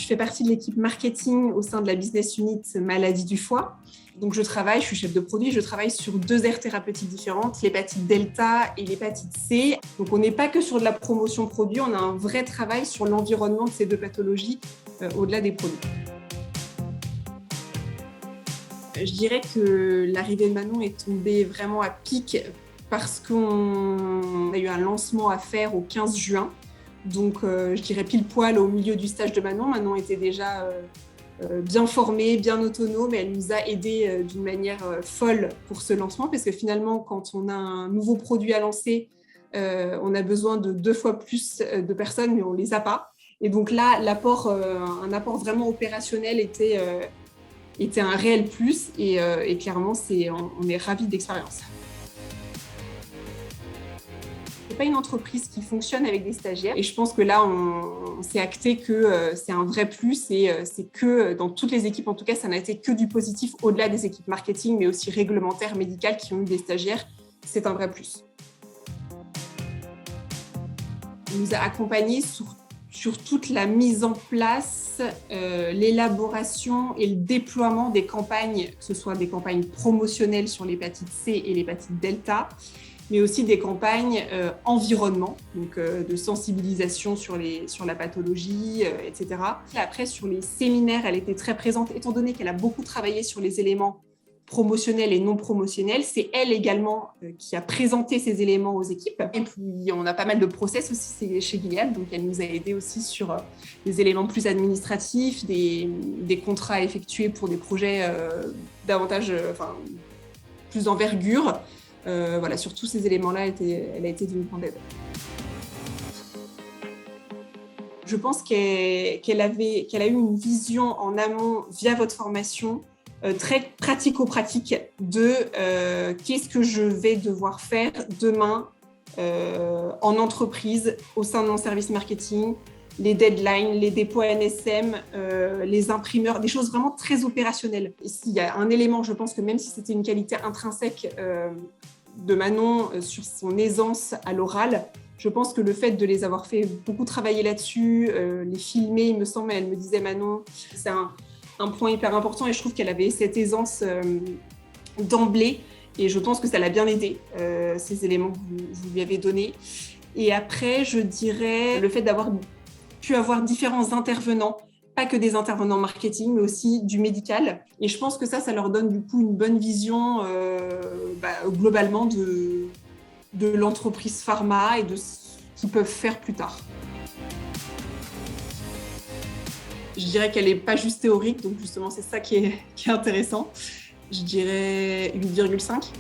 fais partie de l'équipe marketing au sein de la business unit maladie du foie. Donc je suis chef de produit, je travaille sur 2 aires thérapeutiques différentes, l'hépatite delta et l'hépatite C. Donc on n'est pas que sur de la promotion produit, on a un vrai travail sur l'environnement de ces 2 pathologies au-delà des produits. Je dirais que l'arrivée de Manon est tombée vraiment à pic parce qu'on a eu un lancement à faire au 15 juin. Donc je dirais pile poil au milieu du stage de Manon. Manon était déjà bien formée, bien autonome, et elle nous a aidés d'une manière folle pour ce lancement, parce que finalement, quand on a un nouveau produit à lancer, on a besoin de 2 fois plus de personnes, mais on ne les a pas. Et donc là, un apport vraiment opérationnel était un réel plus, et clairement, on est ravis de l'expérience. C'est pas une entreprise qui fonctionne avec des stagiaires, et je pense que là on s'est acté que c'est un vrai plus, et c'est que dans toutes les équipes, en tout cas, ça n'a été que du positif, au-delà des équipes marketing, mais aussi réglementaires, médicales, qui ont eu des stagiaires. C'est un vrai plus. On nous a accompagnés sur toute la mise en place, l'élaboration et le déploiement des campagnes, que ce soit des campagnes promotionnelles sur l'hépatite C et l'hépatite delta, mais aussi des campagnes environnement, donc de sensibilisation sur la pathologie, etc. Après, sur les séminaires, elle était très présente, étant donné qu'elle a beaucoup travaillé sur les éléments promotionnels et non promotionnels. C'est elle également qui a présenté ces éléments aux équipes. Et puis, on a pas mal de process aussi chez Gilead, donc elle nous a aidés aussi sur des éléments plus administratifs, des contrats à effectuer pour des projets plus d'envergure. Voilà, sur tous ces éléments-là, elle a été d'une grande aide. Je pense qu'elle a eu une vision en amont via votre formation très pratico-pratique de qu'est-ce que je vais devoir faire demain en entreprise au sein de mon service marketing, les deadlines, les dépôts NSM, les imprimeurs, des choses vraiment très opérationnelles. Et s'il y a un élément, je pense que même si c'était une qualité intrinsèque de Manon sur son aisance à l'oral, je pense que le fait de les avoir fait beaucoup travailler là-dessus, les filmer, il me semble, elle me disait Manon, c'est un point hyper important, et je trouve qu'elle avait cette aisance d'emblée, et je pense que ça l'a bien aidé, ces éléments que vous lui avez donnés. Et après, je dirais le fait d'avoir pu avoir différents intervenants, pas que des intervenants marketing, mais aussi du médical. Et je pense que ça leur donne du coup une bonne vision globalement de l'entreprise pharma et de ce qu'ils peuvent faire plus tard. Je dirais qu'elle n'est pas juste théorique, donc justement c'est ça qui est intéressant. Je dirais 8,5.